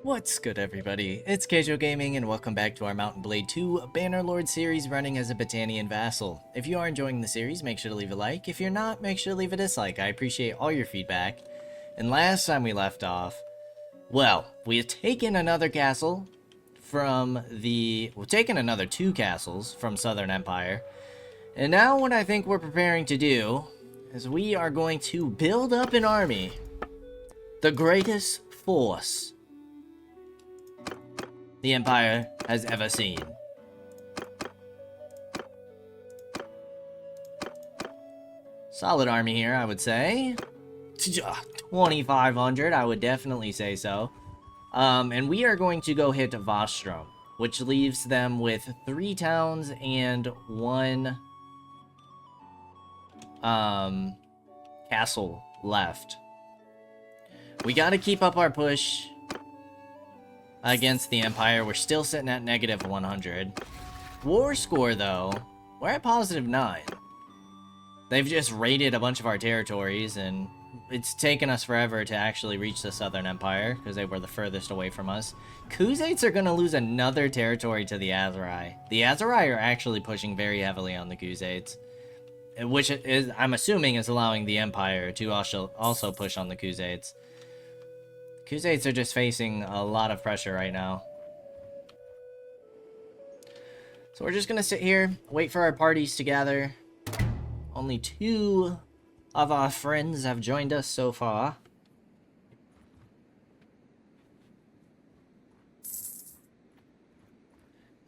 What's good, everybody? It's Kaige-O Gaming, and welcome back to our Mount & Blade 2 Bannerlord series running as a Battanian vassal. If you are enjoying the series, make sure to leave a like. If you're not, make sure to leave a dislike. I appreciate all your feedback. And last time we left off, well, we had taken another castle from we've taken another 2 castles from Southern Empire. And now what I think we're preparing to do is we are going to build up an army. The greatest force the Empire has ever seen. Solid army here, I would say. 2,500, I would definitely say so. And we are going to go hit Vostrom, which leaves them with 3 towns and 1 castle left. We gotta keep up our push against the Empire. We're still sitting at negative 100. War score, though, we're at positive 9. They've just raided a bunch of our territories, and it's taken us forever to actually reach the Southern Empire, because they were the furthest away from us. Khuzaits are going to lose another territory to the Aserai. The Aserai are actually pushing very heavily on the Khuzaits, which is, I'm assuming, is allowing the Empire to also push on the Khuzaits. Khuzaits are just facing a lot of pressure right now. So we're just gonna sit here, wait for our parties to gather. Only 2 of our friends have joined us so far.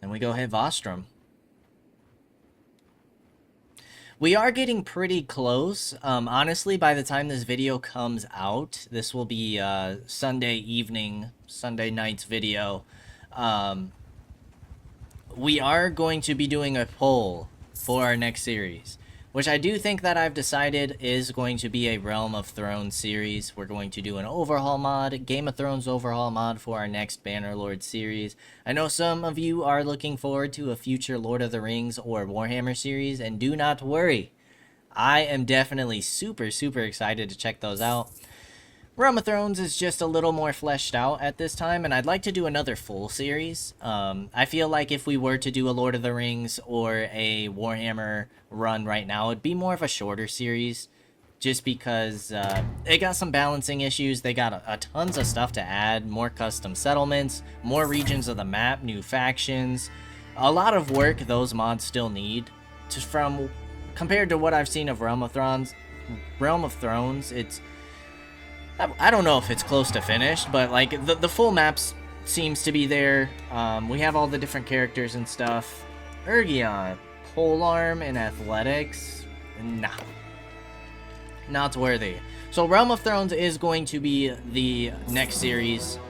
Then we go hit Vostrom. We are getting pretty close. Honestly, by the time this video comes out, this will be Sunday night's video. We are going to be doing a poll for our next series, which I do think that I've decided is going to be a Realm of Thrones series. We're going to do an overhaul mod, Game of Thrones overhaul mod for our next Bannerlord series. I know some of you are looking forward to a future Lord of the Rings or Warhammer series, and do not worry. I am definitely super excited to check those out. Realm of Thrones is just a little more fleshed out at this time, and I'd like to do another full series. I feel like if we were to do a Lord of the Rings or a Warhammer run right now, it'd be more of a shorter series, just because they got some balancing issues. They got a tons of stuff to add, more custom settlements, more regions of the map, new factions, a lot of work those mods still need. Just from compared to what I've seen of Realm of Thrones, it's, I don't know if it's close to finished, but like the full maps seems to be there. We have all the different characters and stuff. Ergion, polearm and athletics, nah, not worthy. So Realm of Thrones is going to be the next series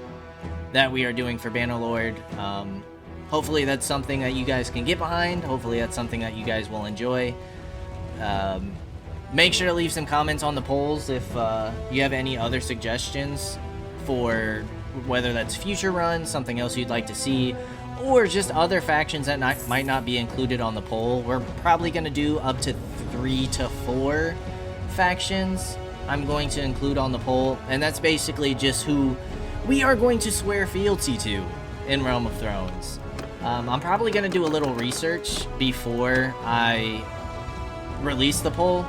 that we are doing for Bannerlord. Hopefully that's something that you guys can get behind. Hopefully that's something that you guys will enjoy. Make sure to leave some comments on the polls if you have any other suggestions for whether that's future runs, something else you'd like to see, or just other factions that might not be included on the poll. We're probably going to do up to 3 to 4 factions I'm going to include on the poll, and that's basically just who we are going to swear fealty to in Realm of Thrones. I'm probably going to do a little research before I release the poll.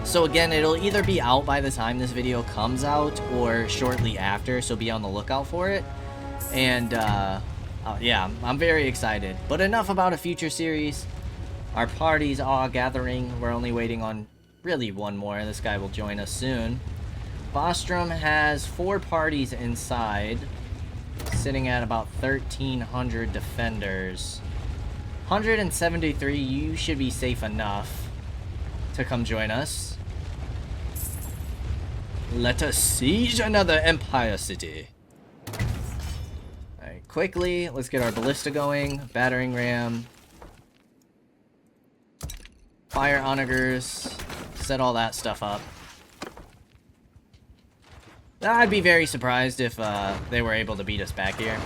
So again, it'll either be out by the time this video comes out or shortly after, so be on the lookout for it. And yeah, I'm very excited. But enough about a future series. Our parties are gathering. We're only waiting on really 1 more. This guy will join us soon. Vostrom has 4 parties inside, sitting at about 1,300 defenders. 173, you should be safe enough to come join us. Let us siege another Empire city. Alright, quickly, let's get our ballista going. Battering ram. Fire onagers. Set all that stuff up. I'd be very surprised if they were able to beat us back here.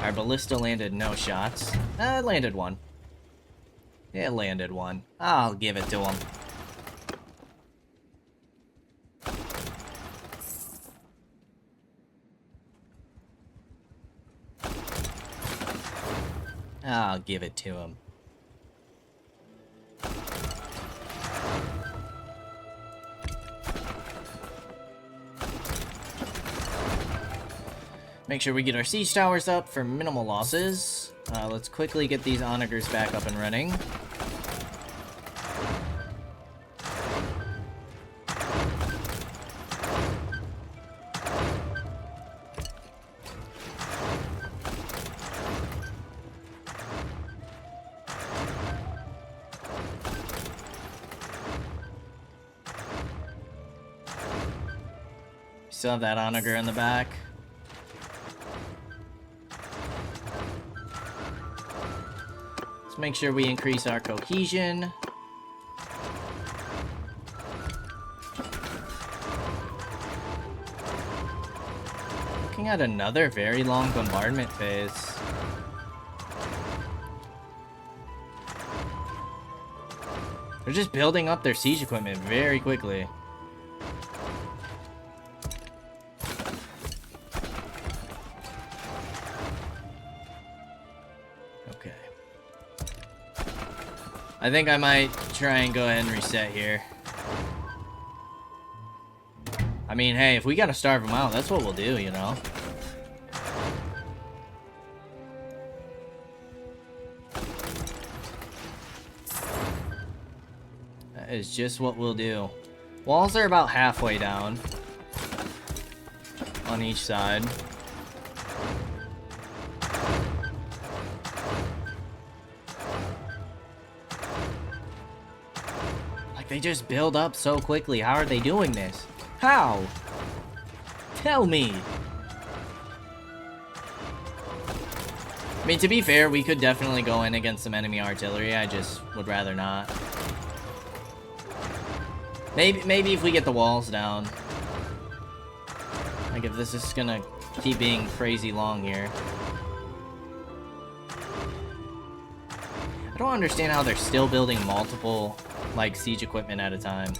Our ballista landed no shots. It landed 1. It landed 1. I'll give it to him. I'll give it to him. Make sure we get our siege towers up for minimal losses. Let's quickly get these onagers back up and running. Still have that onager in the back. Let's make sure we increase our cohesion. Looking at another very long bombardment phase. They're just building up their siege equipment very quickly. Okay. I think I might try and go ahead and reset here. I mean, hey, if we gotta starve them out, that's what we'll do, you know? That is just what we'll do. Walls are about halfway down on each side. Like, they just build up so quickly. How are they doing this? How? Tell me. I mean, to be fair, we could definitely go in against some enemy artillery. I just would rather not. Maybe if we get the walls down. Like, if this is gonna keep being crazy long here. I don't understand how they're still building multiple, like, siege equipment at a time.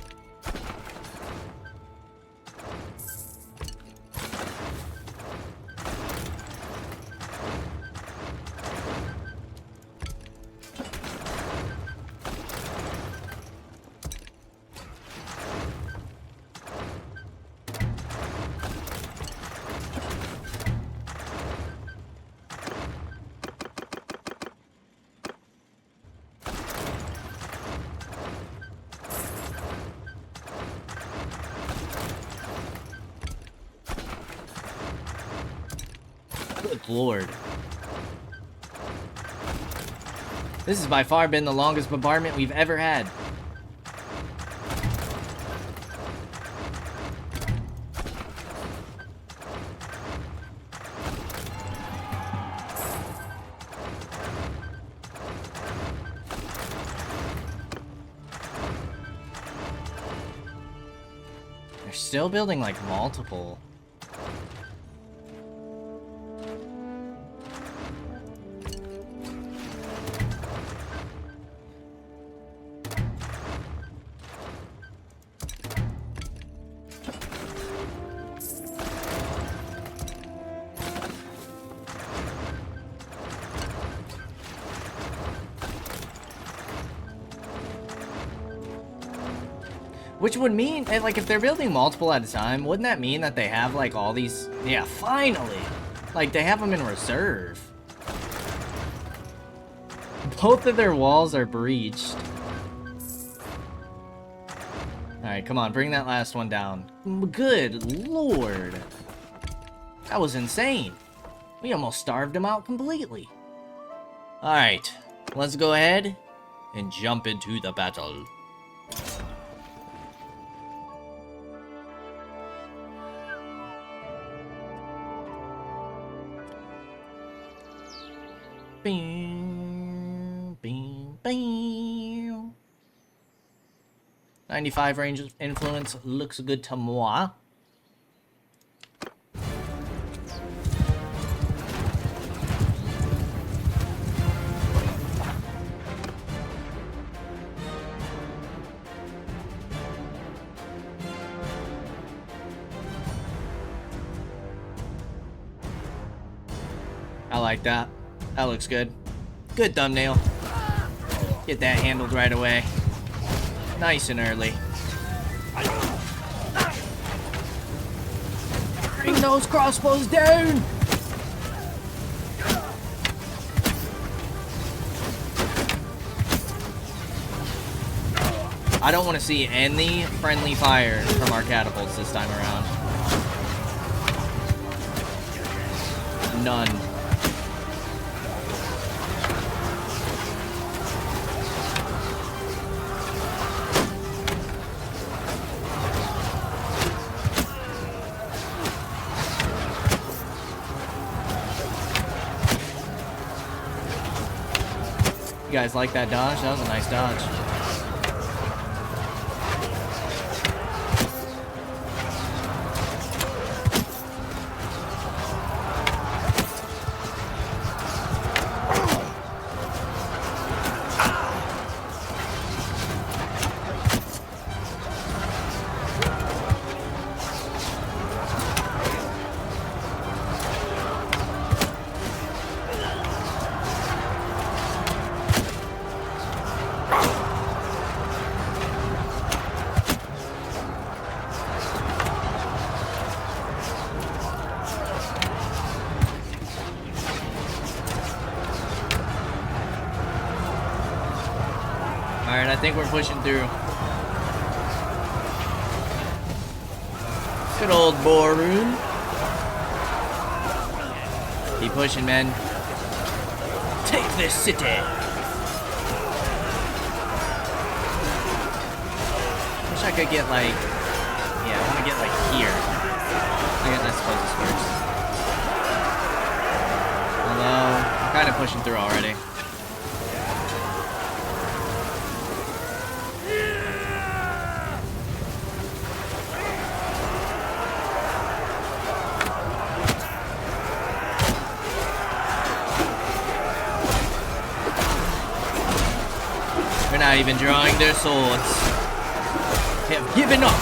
Good lord. This has by far been the longest bombardment we've ever had. They're still building like multiple. Which would mean, like, if they're building multiple at a time, wouldn't that mean that they have, like, all these... Yeah, finally! Like, they have them in reserve. Both of their walls are breached. Alright, come on, bring that last one down. Good lord! That was insane. We almost starved him out completely. Alright, let's go ahead and jump into the battle. Bing, bing, bing. 95 range of influence looks good to moi. I like that. That looks good. Good thumbnail. Get that handled right away. Nice and early. Bring those crossbows down! I don't want to see any friendly fire from our catapults this time around. None. You guys like that dodge? That was a nice dodge. Alright, I think we're pushing through. Good old boar room. Keep pushing, men. Take this city. Wish I could get like, yeah, I want to get like here. I guess I suppose this works. Although, I'm kind of pushing through already. They're not even drawing their swords. They have given up.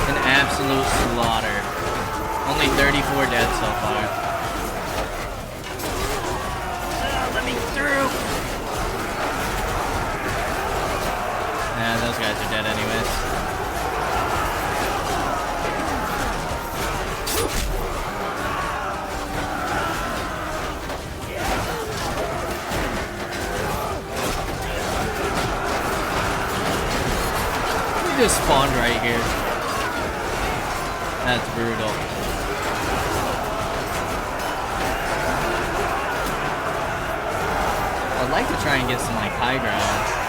An absolute slaughter. Only 34 dead so far. Those guys are dead anyways. We just spawned right here. That's brutal. I'd like to try and get some like high ground.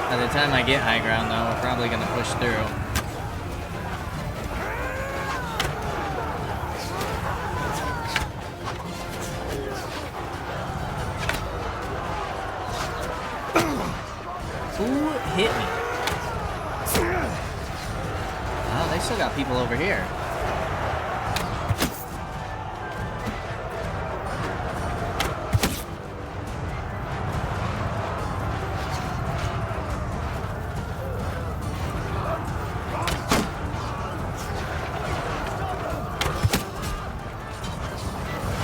By the time I get high ground, though, we're probably going to push through. Who hit me? Oh, they still got people over here.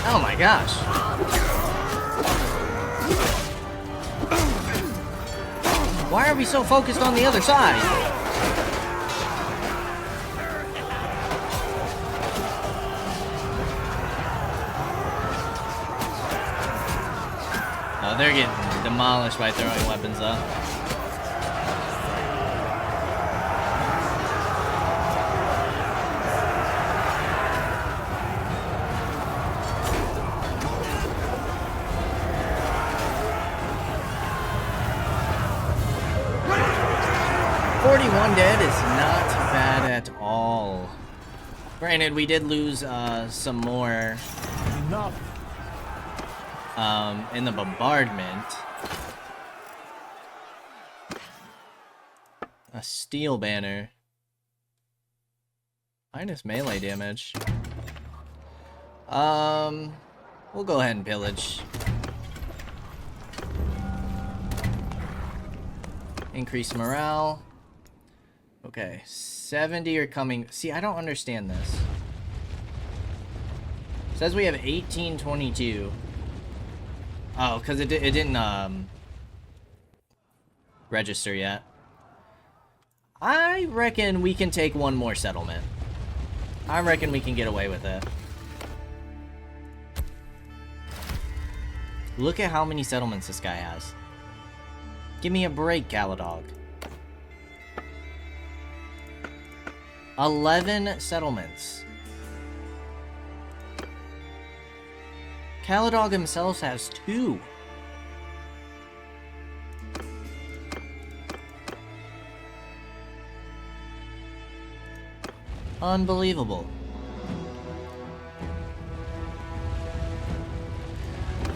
Oh my gosh. Why are we so focused on the other side? Oh, they're getting demolished by throwing weapons up. Dead is not bad at all. Granted, we did lose some more in the bombardment. A steel banner. Minus melee damage. We'll go ahead and pillage. Increase morale. Okay, 70 are coming. See, I don't understand this. It says we have 1822. Oh, because it didn't register yet. I reckon we can take one more settlement. I reckon we can get away with it. Look at how many settlements this guy has. Give me a break, Kaige-O. 11 settlements. Kaige-O himself has 2. Unbelievable.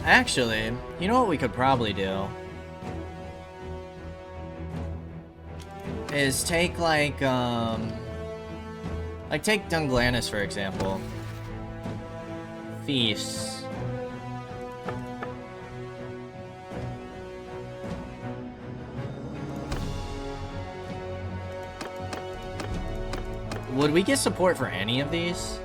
Actually, you know what we could probably do? Is take take Dunglanis, for example. Feasts. Would we get support for any of these?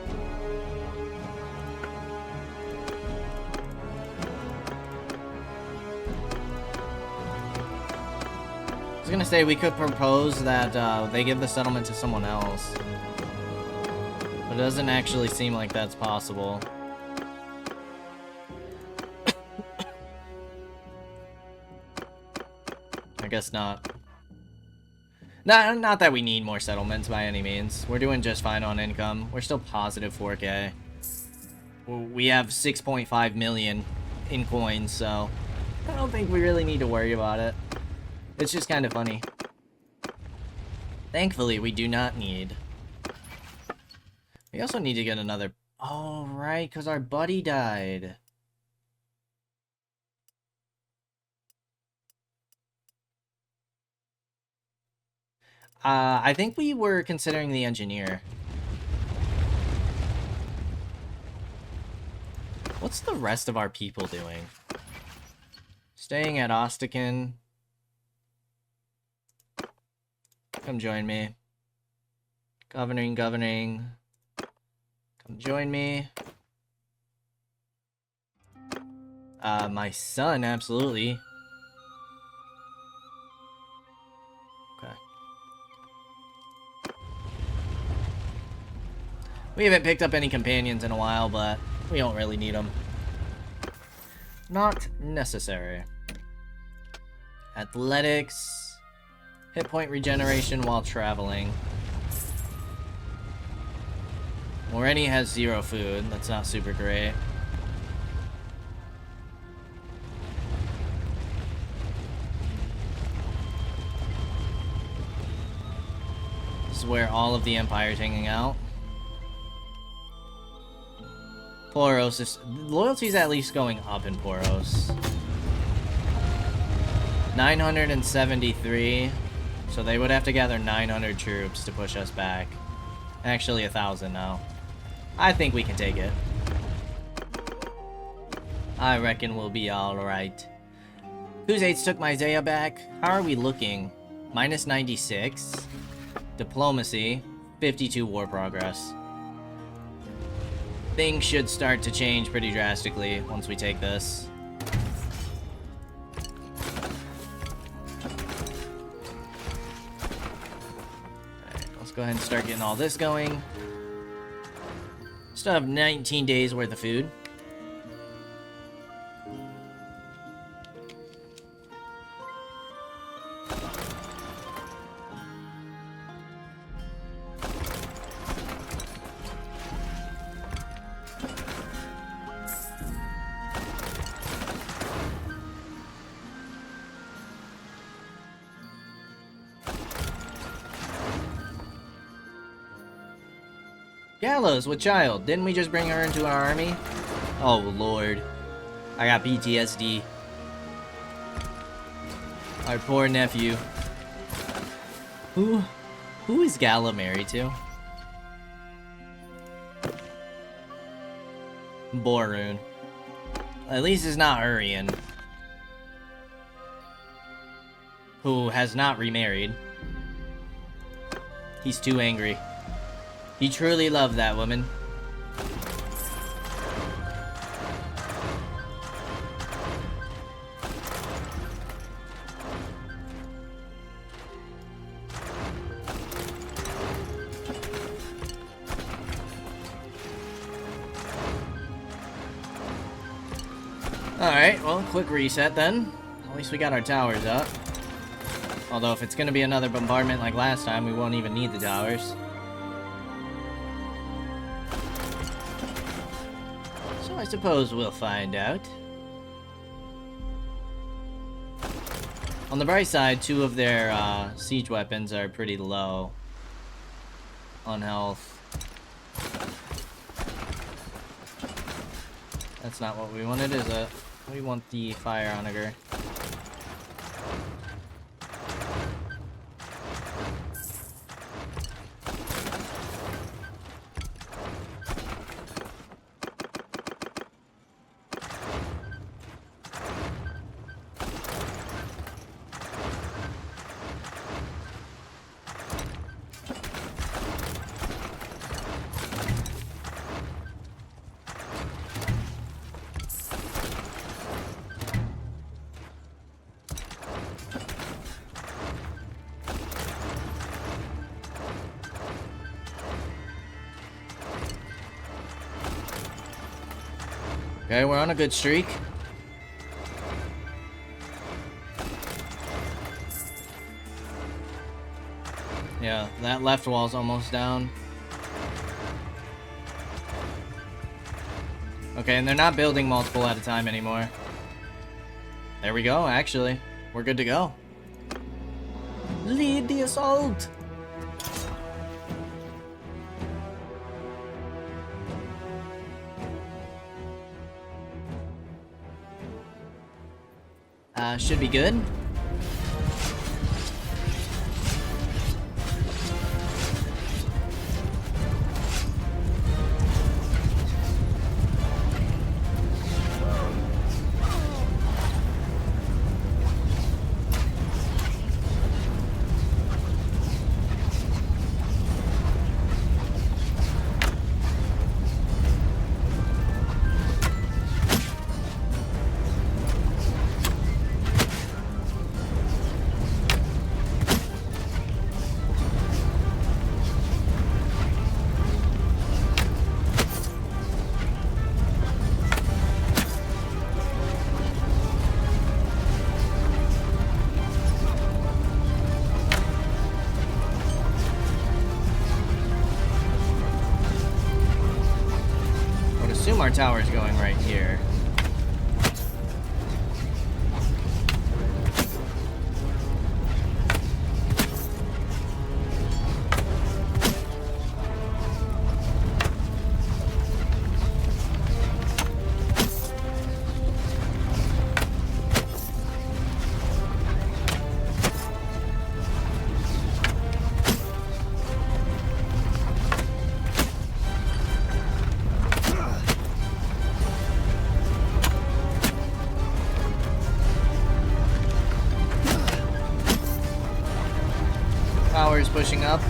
I was gonna say we could propose that they give the settlement to someone else. But it doesn't actually seem like that's possible. I guess not. Not that we need more settlements by any means. We're doing just fine on income. We're still positive 4K. We have 6.5 million in coins, so I don't think we really need to worry about it. It's just kind of funny. Thankfully, we do not need. We also need to get another... Oh, right, because our buddy died. I think we were considering the engineer. What's the rest of our people doing? Staying at Ostican. Come join me. Governing. Come join me. My son, absolutely. We haven't picked up any companions in a while, but we don't really need them. Not necessary. Athletics. Hit point regeneration while traveling. Moreni has 0 food. That's not super great. This is where all of the Empire's hanging out. Poros, is loyalty's at least going up in Poros. 973, so they would have to gather 900 troops to push us back. Actually, 1,000 now. I think we can take it. I reckon we'll be alright. Khuzaits took my Zaya back. How are we looking? Minus 96. Diplomacy. 52 war progress. Things should start to change pretty drastically once we take this. Alright, let's go ahead and start getting all this going. Still have 19 days worth of food. Gallows with child. Didn't we just bring her into our army? Oh, Lord. I got PTSD. Our poor nephew. Who is Gala married to? Borun. At least it's not Urian, who has not remarried. He's too angry. He truly loved that woman. Alright, well, quick reset then. At least we got our towers up. Although if it's gonna be another bombardment like last time, we won't even need the towers. So I suppose we'll find out. On the bright side, 2 of their siege weapons are pretty low on health. That's not what we wanted, is it? We want the fire onager. Okay, we're on a good streak. Yeah, that left wall's almost down. Okay, and they're not building multiple at a time anymore. There we go, actually. We're good to go. Lead the assault! Should be good. Our tower's going right here. Power's pushing up.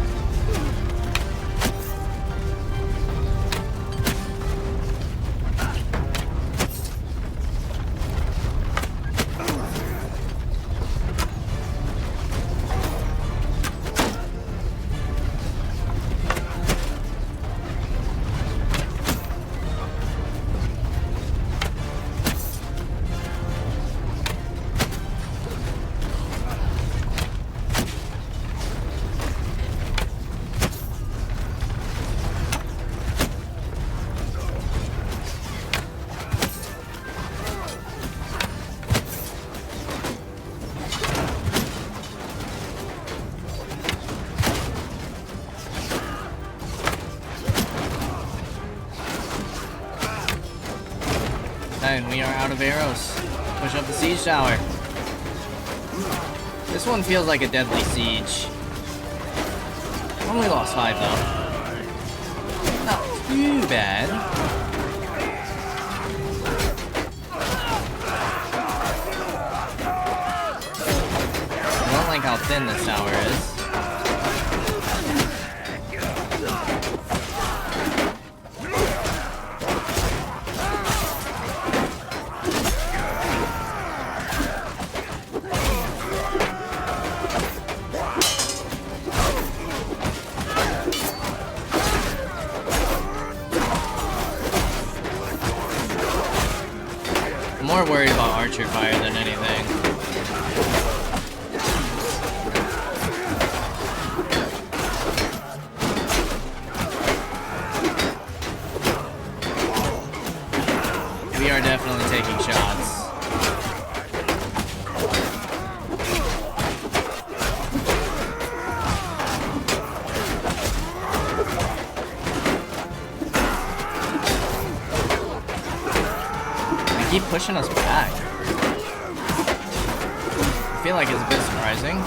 And we are out of arrows. Push up the siege tower. This one feels like a deadly siege. only lost 5 though. Not too bad. I don't like how thin this tower is. I'm more worried about archer fire than anything. We are definitely taking shots. Keep pushing us back. I feel like it's a bit surprising.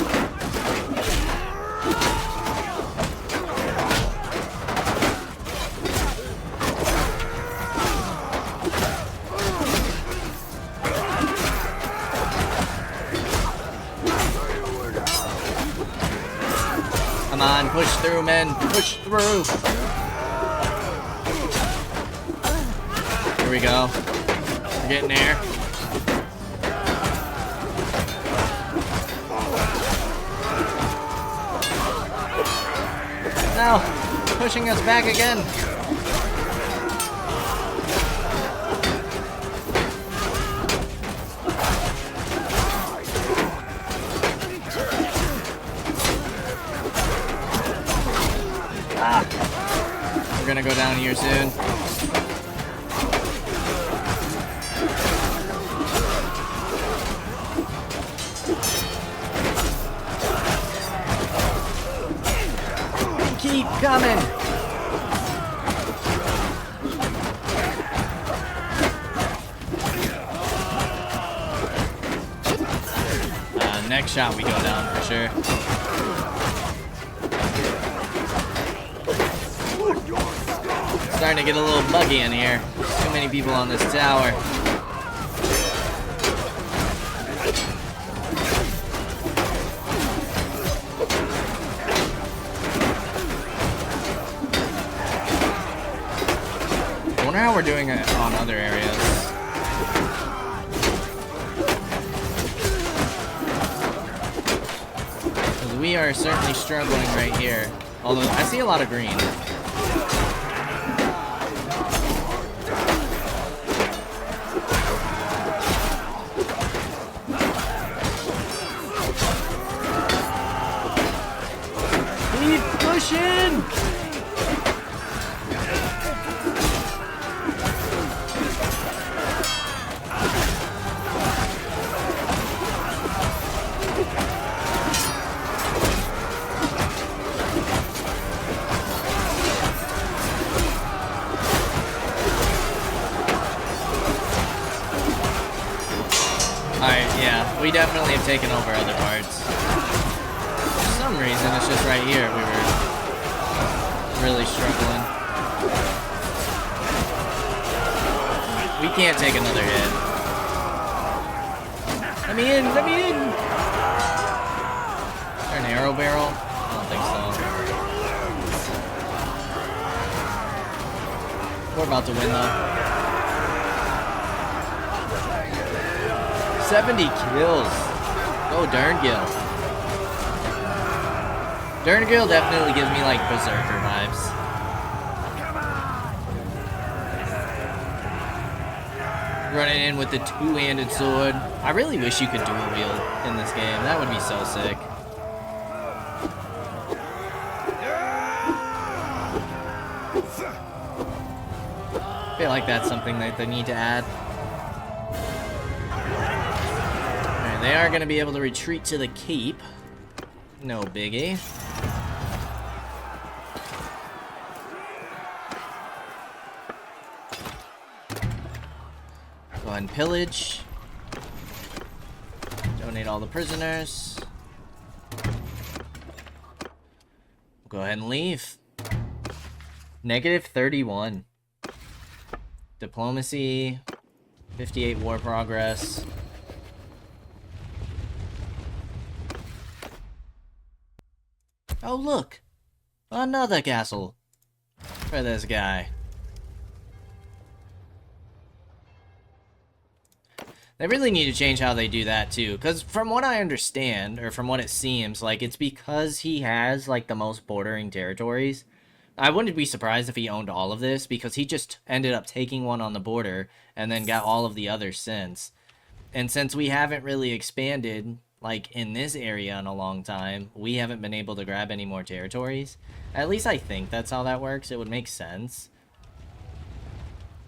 Come on, push through, men. Push through. Here we go. Getting there. Now, pushing us back again. Ah. We're gonna go down here soon. Keep coming! Next shot we go down for sure. Starting to get a little buggy in here. Too many people on this tower. I wonder how we're doing it on other areas. Because we are certainly struggling right here. Although I see a lot of green. Keep pushing! Alright, yeah, we definitely have taken over other parts. For some reason, it's just right here we were really struggling. We can't take another hit. Let me in! Let me in! Is there an arrow barrel? I don't think so. We're about to win though. 70 kills. Oh, Derngill. Derngill definitely gives me like Berserker vibes. Running in with the two-handed sword. I really wish you could dual wield in this game. That would be so sick. I feel like that's something that they need to add. They are going to be able to retreat to the keep. No biggie. Go ahead and pillage. Donate all the prisoners. We'll go ahead and leave. -31. Diplomacy. 58 war progress. Oh, look! Another castle for this guy. They really need to change how they do that too, because from what I understand, or from what it seems, like it's because he has like the most bordering territories. I wouldn't be surprised if he owned all of this, because he just ended up taking one on the border and then got all of the others since. And since we haven't really expanded like in this area in a long time, we haven't been able to grab any more territories. At least I think that's how that works. It would make sense.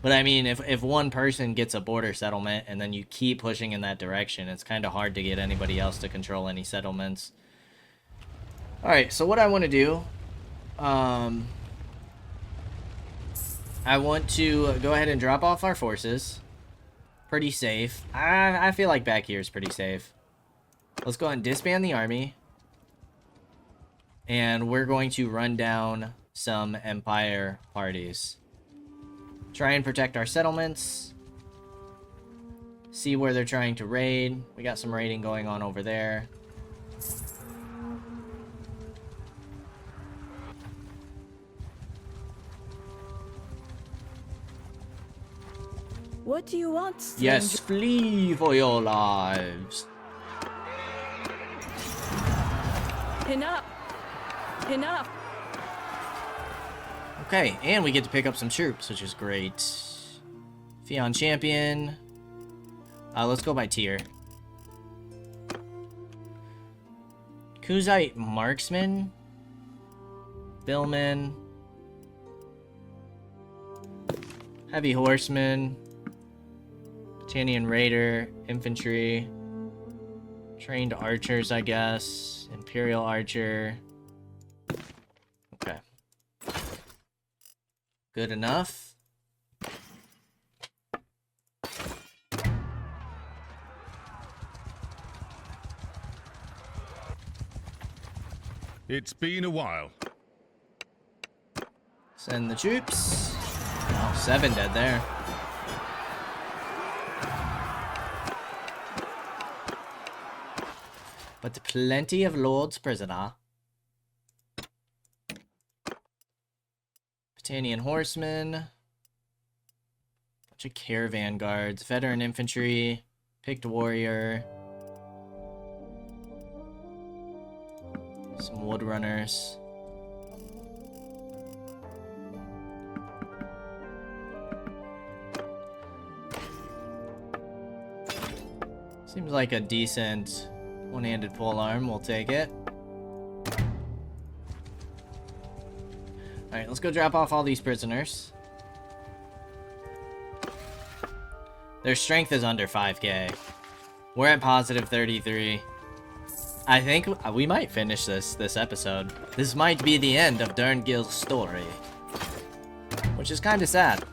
But I mean, if one person gets a border settlement and then you keep pushing in that direction, it's kind of hard to get anybody else to control any settlements. Alright, so what I want to do, I want to go ahead and drop off our forces. Pretty safe. I feel like back here is pretty safe. Let's go ahead and disband the army. And we're going to run down some Empire parties. Try and protect our settlements. See where they're trying to raid. We got some raiding going on over there. What do you want, stranger? Yes, flee for your lives. Enough! Enough! Okay, and we get to pick up some troops, which is great. Fion Champion. Let's go by tier. Kuzite Marksman. Billman. Heavy Horseman. Battanian Raider. Infantry. Trained Archers, I guess. Imperial Archer. Okay. Good enough. It's been a while. Send the troops. Oh, 7 dead there. But plenty of Lord's prisoner. Battanian horsemen. Bunch of caravan guards. Veteran infantry. Picked warrior. Some wood runners. Seems like a decent one-handed polearm. We'll take it. Alright, let's go drop off all these prisoners. Their strength is under 5k. We're at positive 33. I think we might finish this episode. This might be the end of Derngil's story. Which is kind of sad.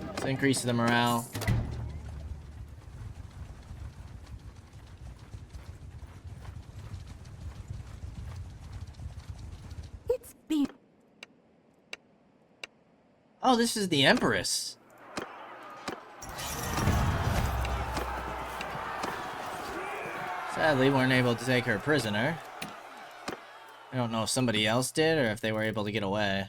Let's increase the morale. Oh, this is the Empress. Sadly, weren't able to take her prisoner. I don't know if somebody else did or if they were able to get away.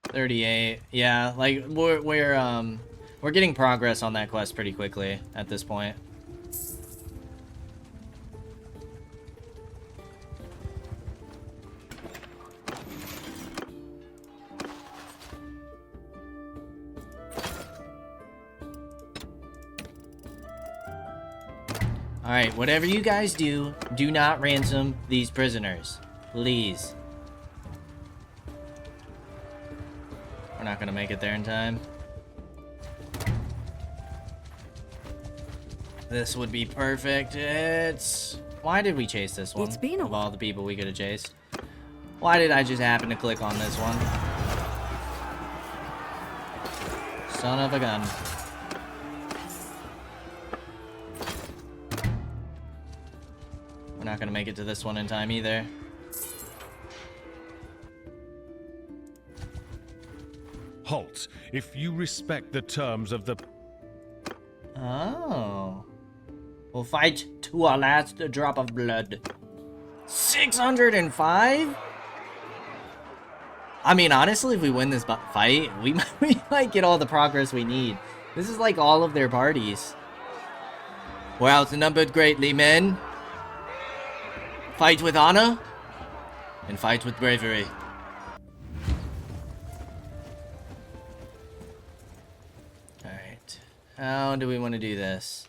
$38. Yeah, like we're getting progress on that quest pretty quickly at this point. Alright, whatever you guys do, do not ransom these prisoners. Please. We're not gonna make it there in time. This would be perfect. It's... Why did we chase this one? It's been a of all the people we could have chased. Why did I just happen to click on this one? Son of a gun. We're not gonna make it to this one in time either. Halt, if you respect the terms of the... Oh. We'll fight to our last drop of blood. 605? I mean, honestly, if we win this fight, we might get all the progress we need. This is like all of their parties. We're outnumbered greatly, men. Fight with honor, and fight with bravery. Alright. How do we want to do this?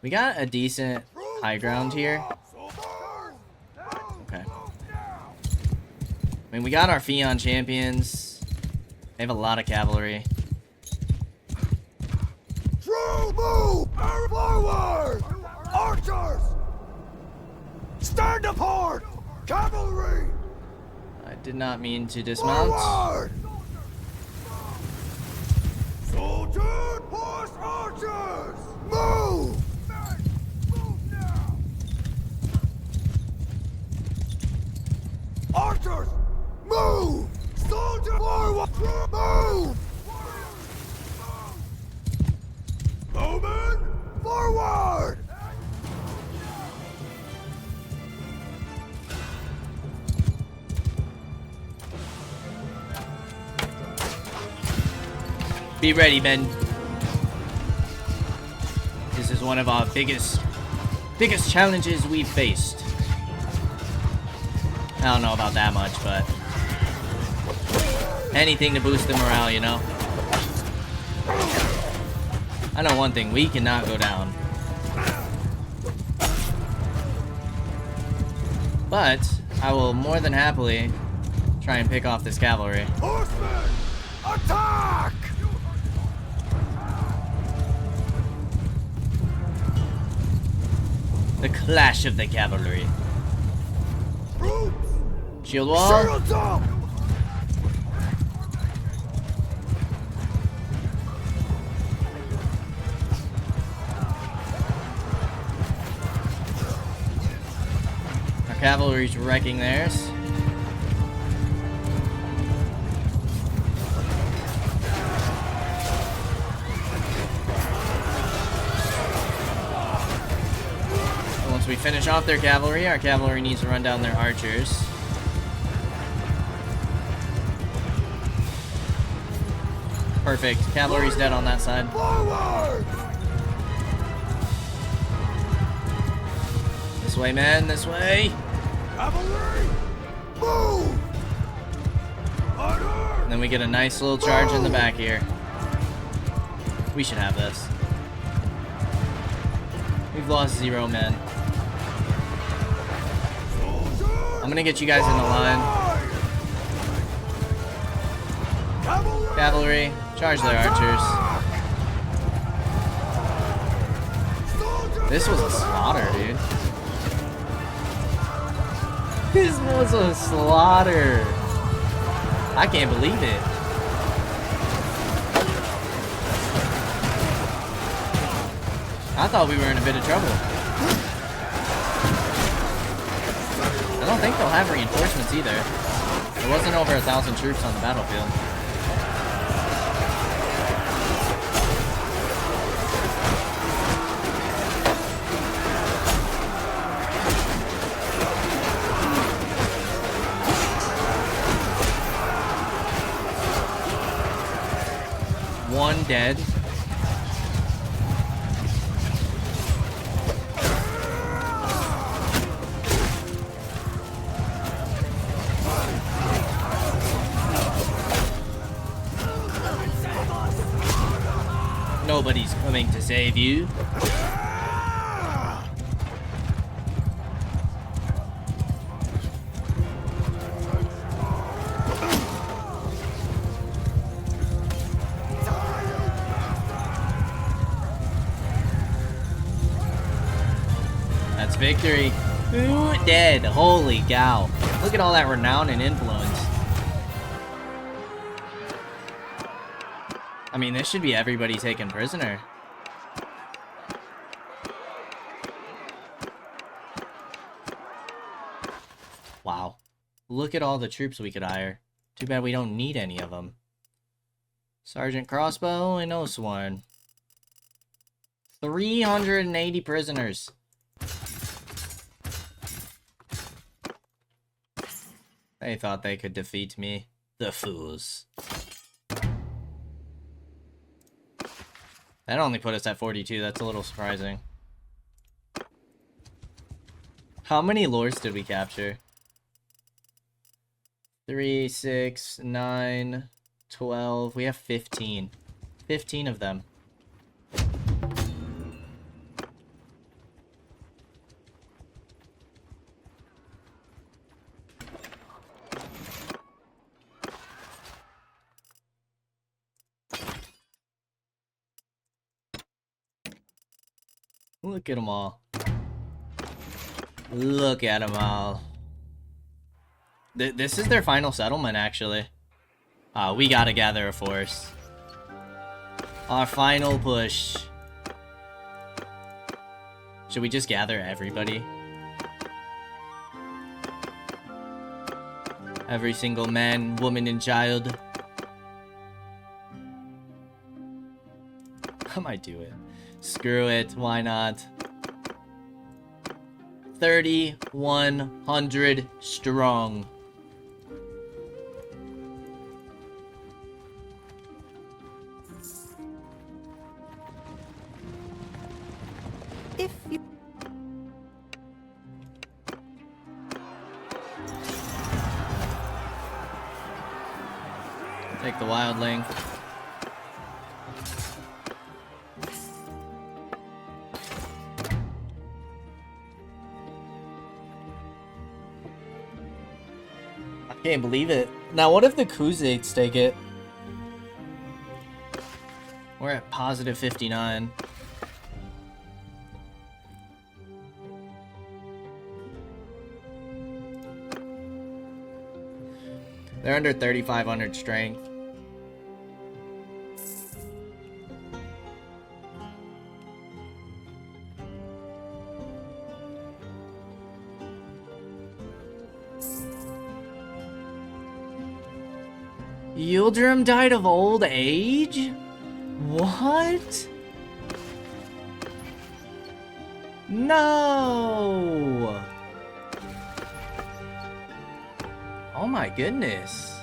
We got a decent high ground here. Okay. I mean, we got our Fion champions. They have a lot of cavalry. True move! Forward! Archers! Stand apart! Cavalry! I did not mean to dismount. Forward! Soldier! Horse archers! Move! Move now! Archers! Move! Soldier! Forward! Move! Bowman! Forward! Be ready, men. This is one of our biggest challenges we've faced. I don't know about that much, but anything to boost the morale, you know? I know one thing, we cannot go down. But I will more than happily try and pick off this cavalry. Horsemen! Attack! The clash of the cavalry. Troops! Shield wall. Shields up! Our cavalry's wrecking theirs. Once we finish off their cavalry, our cavalry needs to run down their archers. Perfect. Cavalry's dead on that side. Forward! This way, man. This way. Cavalry! Move! Order! And then we get a nice little charge in the back here. We should have this. We've lost 0 men. I'm gonna get you guys in the line. Cavalry, charge their archers. This was a slaughter, dude. This was a slaughter. I can't believe it. I thought we were in a bit of trouble. I don't think they'll have reinforcements either. There wasn't over 1,000 troops on the battlefield. One dead. Nobody's coming to save you. victory. Ooh, dead. Holy cow. Look at all that renown and influence. I mean, this should be everybody taken prisoner. Wow. Look at all the troops we could hire. Too bad we don't need any of them. Sergeant Crossbow and Osworn. 380 prisoners. They thought they could defeat me. The fools. That only put us at 42. That's a little surprising. How many lords did we capture? 3, 6, 9, 12. We have 15. 15 of them. Look at them all. Look at them all. This is their final settlement, actually. We gotta gather a force. Our final push. Should we just gather everybody? Every single man, woman, and child. I might do it. Screw it, why not? 3,100 strong. If you... Take the wildling. I can't believe it. Now, what if the Kuziks take it? We're at positive 59. They're under 3,500 strength. Yildirim died of old age? What? No! Oh my goodness.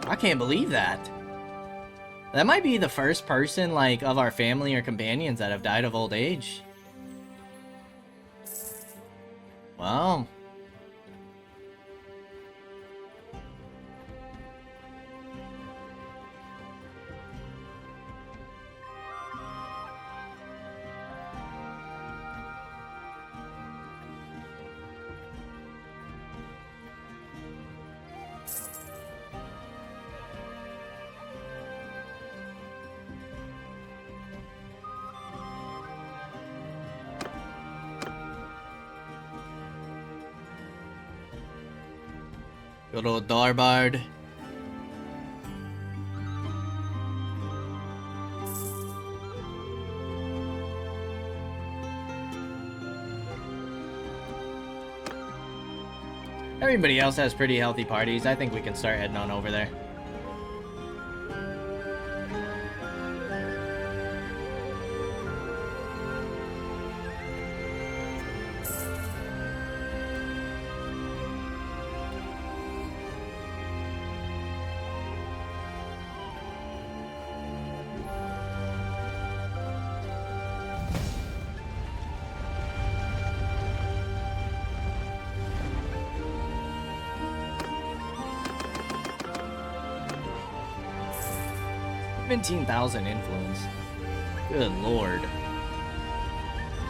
I can't believe that. That might be the first person, like, of our family or companions that have died of old age. Wow. Good old Darbard. Everybody else has pretty healthy parties. I think we can start heading on over there. $17,000 influence. Good lord.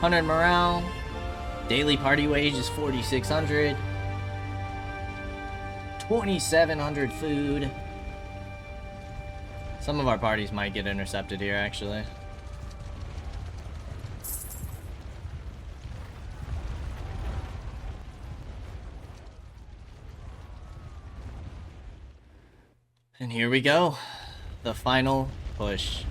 100 morale. Daily party wage is 4,600. 2,700 food. Some of our parties might get intercepted here, actually. And here we go. The final push.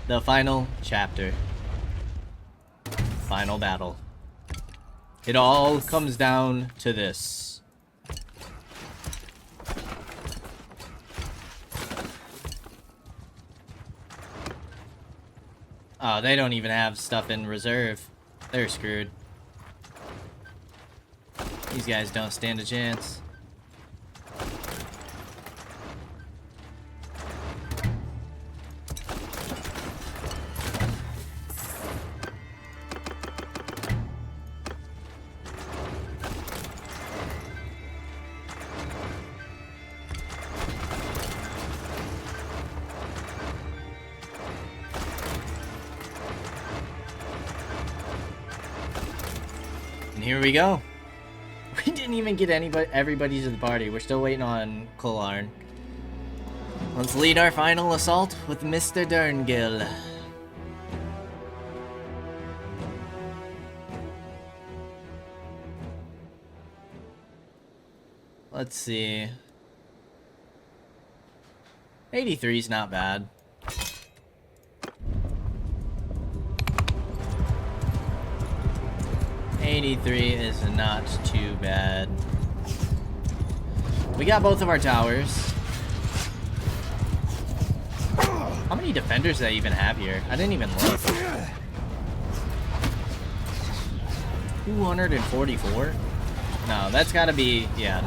The final chapter. Final battle. It all comes down to this. Oh, they don't even have stuff in reserve. They're screwed. These guys don't stand a chance. And here we go. We didn't even get everybody to the party. We're still waiting on Kolarn. Let's lead our final assault with Mr. Derngill. Let's see. 83 is not bad. $83 is not too bad. We got both of our towers. How many defenders do they even have here? I didn't even look. 244? No, that's gotta be... yeah,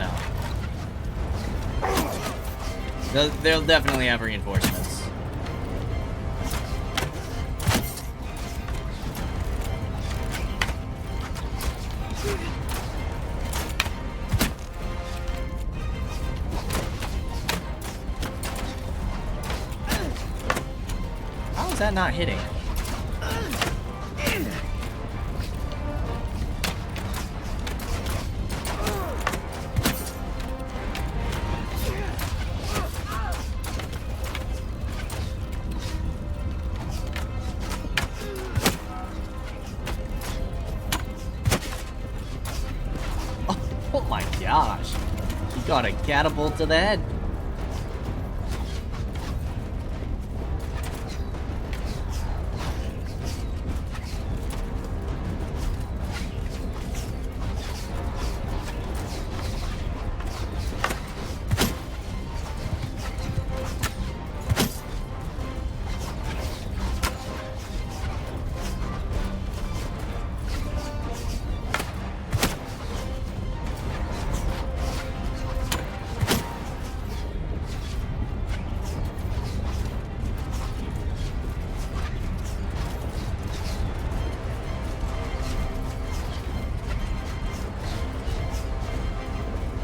no. They'll definitely have reinforcements. How is that not hitting? Oh my gosh. He got a catapult to the head.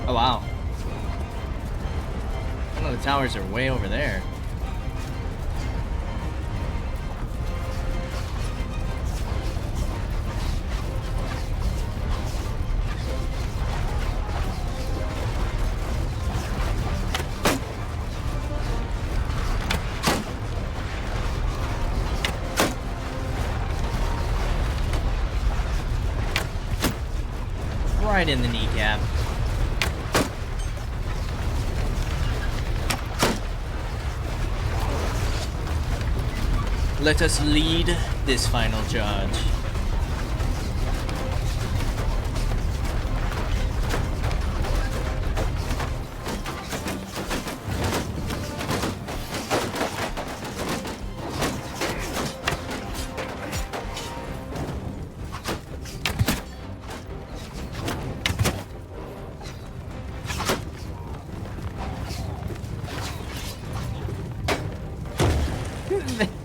Oh wow. Some of the towers are way over there. Right in the kneecap. Let us lead this final charge.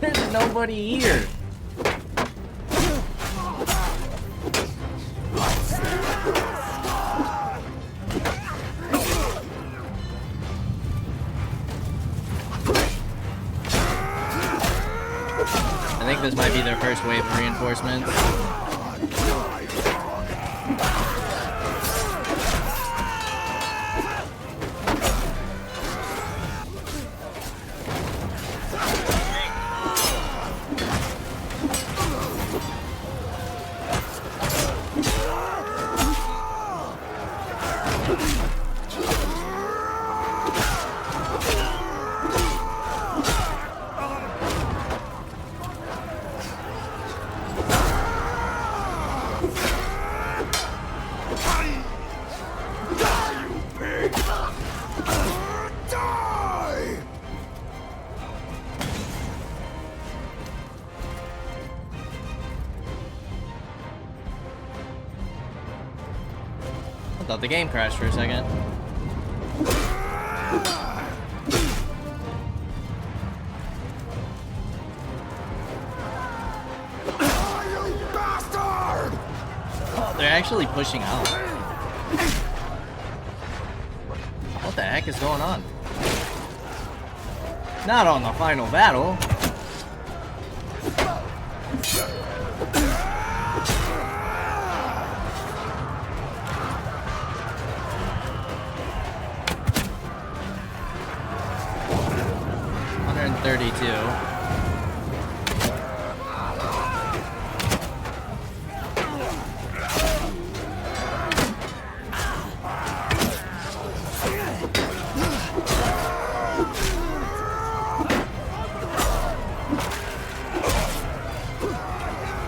There's nobody here. I think this might be their first wave of reinforcements. Die, you pig! Die! I thought the game crashed for a second. You bastard! Oh, they're actually pushing out. What the heck is going on? Not on the final battle.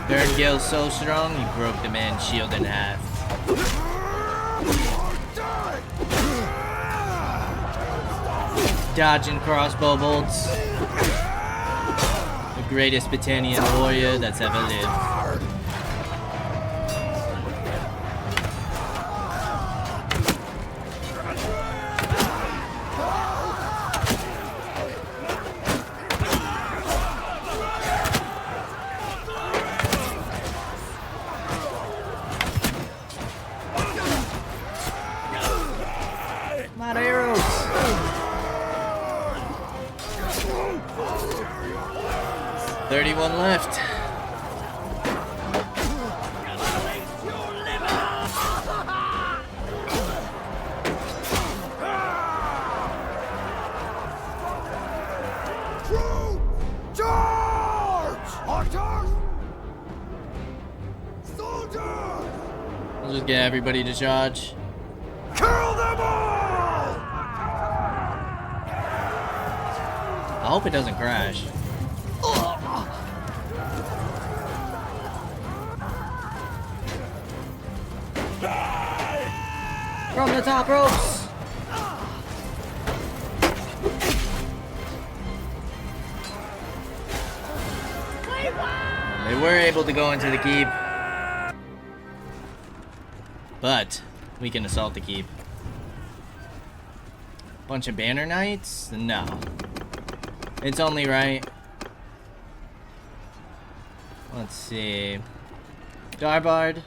Third Gale's so strong, he broke the man's shield in half. Dodging crossbow bolts. The greatest Battanian warrior that's ever lived. Not arrows. $31 left. Troop! Charge! Hunters! Soldiers! I'll just get everybody to charge. Kill them all! I hope it doesn't crash. From the top ropes! They were able to go into the keep. But we can assault the keep. Bunch of banner knights? No. It's only right. Let's see. Darbard.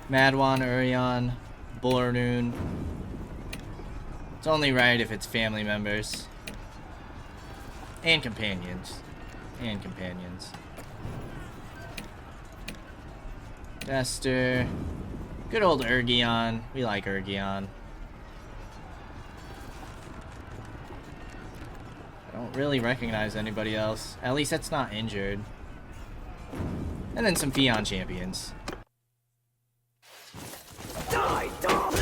Madwan, Urion, Bulleroon. It's only right if it's family members. And companions. And companions. Dester. Good old Urgion. We like Urgion. I don't really recognize anybody else. At least that's not injured. And then some Fion champions. Die, dog!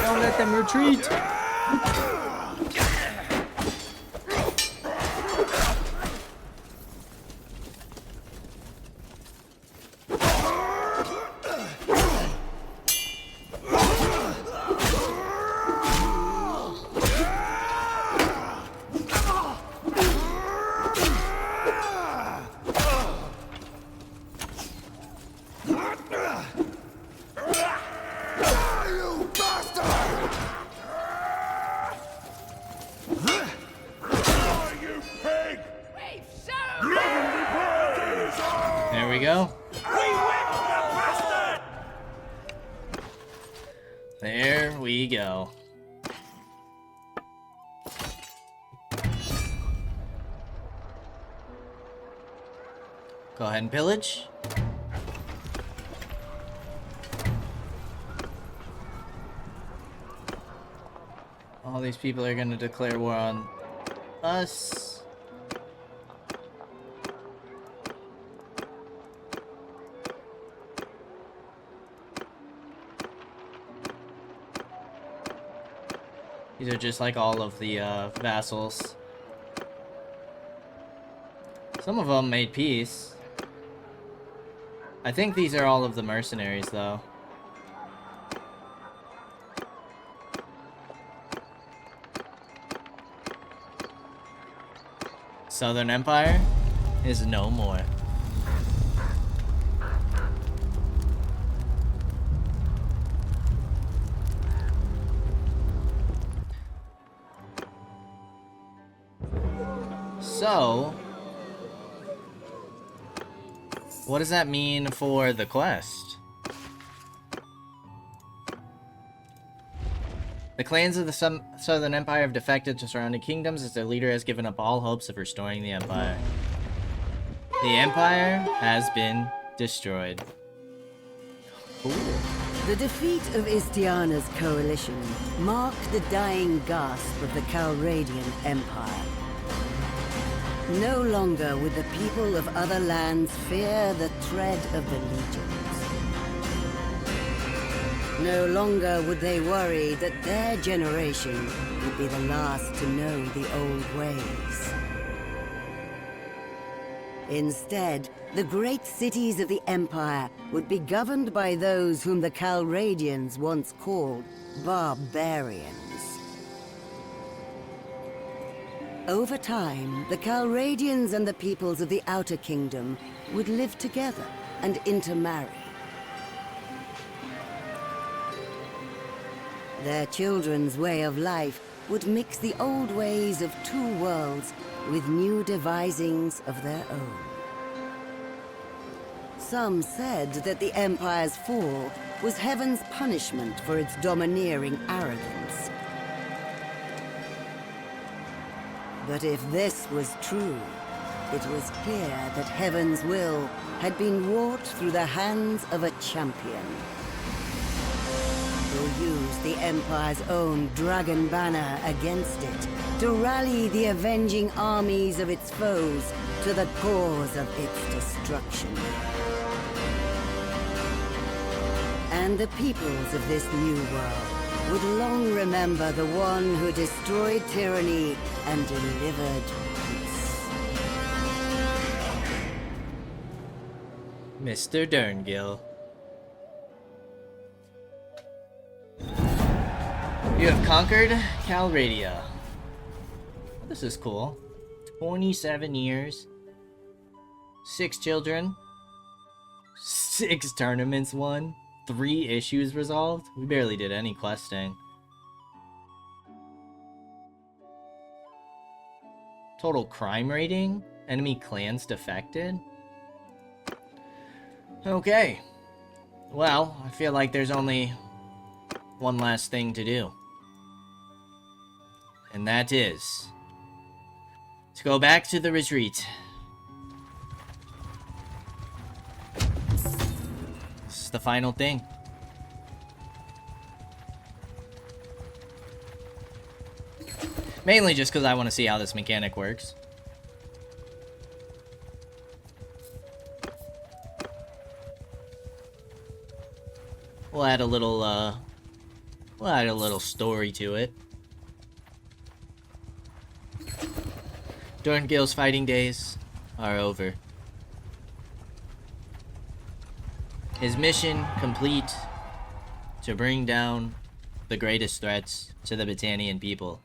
Don't let them retreat. There we go. There we go. Go ahead and pillage. All these people are gonna declare war on us. These are just like all of the vassals. Some of them made peace. I think these are all of the mercenaries, though. Southern Empire is no more. So, what does that mean for the quest? The clans of the Southern Empire have defected to surrounding kingdoms as their leader has given up all hopes of restoring the Empire. The Empire has been destroyed. Cool. The defeat of Istiana's coalition marked the dying gasp of the Calradian Empire. No longer would the people of other lands fear the tread of the legions. No longer would they worry that their generation would be the last to know the old ways. Instead, the great cities of the Empire would be governed by those whom the Calradians once called barbarians. Over time, the Calradians and the peoples of the Outer Kingdom would live together and intermarry. Their children's way of life would mix the old ways of two worlds with new devisings of their own. Some said that the Empire's fall was heaven's punishment for its domineering arrogance. But if this was true, it was clear that heaven's will had been wrought through the hands of a champion, who used the Empire's own dragon banner against it to rally the avenging armies of its foes to the cause of its destruction. And the peoples of this new world would long remember the one who destroyed tyranny and delivered peace. Mr. Derngill. You have conquered Calradia. This is cool. 27 years. 6 children. 6 tournaments won. 3 issues resolved. We barely did any questing. Total crime rating. Enemy clans defected. Okay. Well, I feel like there's only one last thing to do. And that is to go back to the retreat. This is the final thing. Mainly just because I want to see how this mechanic works. We'll add a little story to it. Dorngill's fighting days are over. His mission complete to bring down the greatest threats to the Battanian people.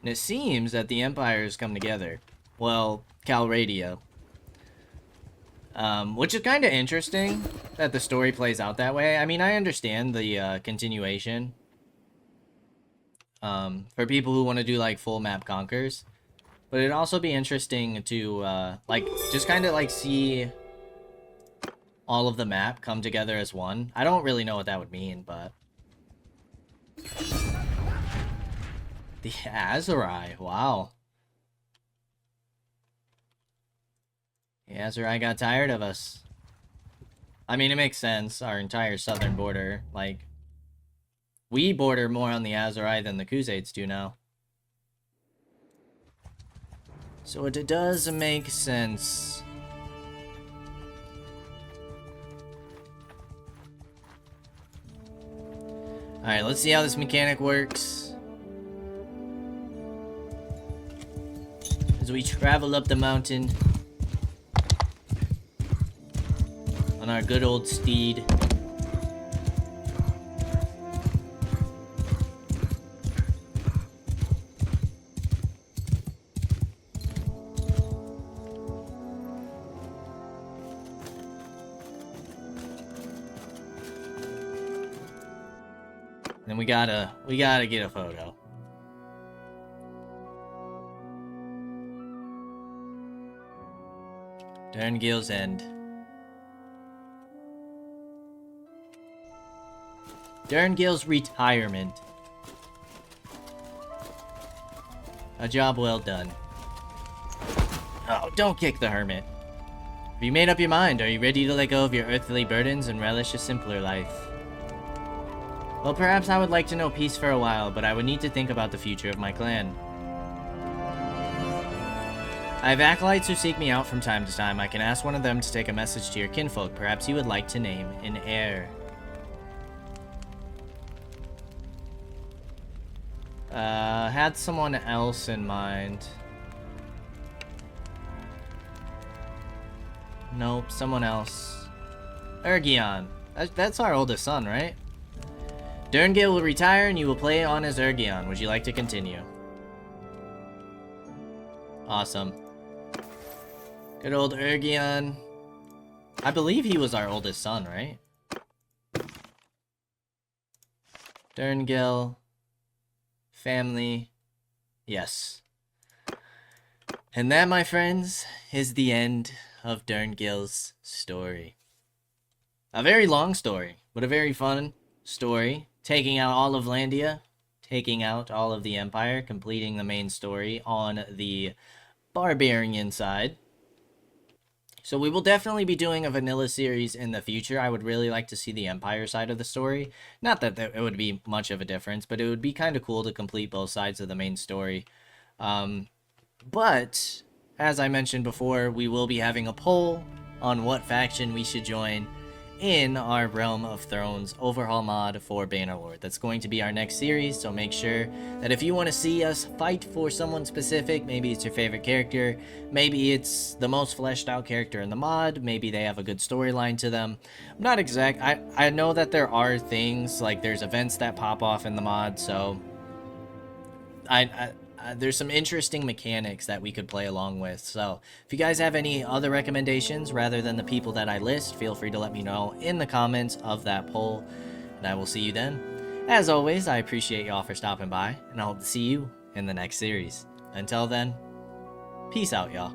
And it seems that the Empire has come together. Well, Calradia. Which is kind of interesting that the story plays out that way. I mean, I understand the continuation. For people who want to do like full map conquers. But it'd also be interesting to like just kind of like see all of the map come together as one. I don't really know what that would mean, but the Azurai, wow. The Azurai got tired of us. I mean, it makes sense. Our entire southern border, like, we border more on the Azurai than the Khuzaids do now. So it does make sense. Alright, let's see how this mechanic works. As we travel up the mountain on our good old steed. And we gotta get a photo. Derngil's End. Derngil's retirement. A job well done. Oh, don't kick the hermit. Have you made up your mind? Are you ready to let go of your earthly burdens and relish a simpler life? Well, perhaps I would like to know peace for a while, but I would need to think about the future of my clan. I have acolytes who seek me out from time to time. I can ask one of them to take a message to your kinfolk. Perhaps you would like to name an heir. Had someone else in mind. Nope, someone else. Ergion. That's our oldest son, right? Derngil will retire and you will play on as Ergion. Would you like to continue? Awesome. Good old Ergion. I believe he was our oldest son, right? Derngil. Family. Yes. And that, my friends, is the end of Derngil's story. A very long story, but a very fun story. Taking out all of Landia, taking out all of the Empire, completing the main story on the Barbarian side. So we will definitely be doing a vanilla series in the future. I would really like to see the Empire side of the story. Not that it would be much of a difference, but it would be kind of cool to complete both sides of the main story. But, as I mentioned before, we will be having a poll on what faction we should join in our Realm of Thrones overhaul mod for Bannerlord. That's going to be our next series, so make sure that if you want to see us fight for someone specific, maybe it's your favorite character, maybe it's the most fleshed out character in the mod, maybe they have a good storyline to them. I'm not exact. I know that there are things, like there's events that pop off in the mod, so there's some interesting mechanics that we could play along with. So if you guys have any other recommendations rather than the people that I list, feel free to let me know in the comments of that poll, and I will see you then. As always, I appreciate y'all for stopping by, and I hope to see you in the next series. Until then, peace out, y'all.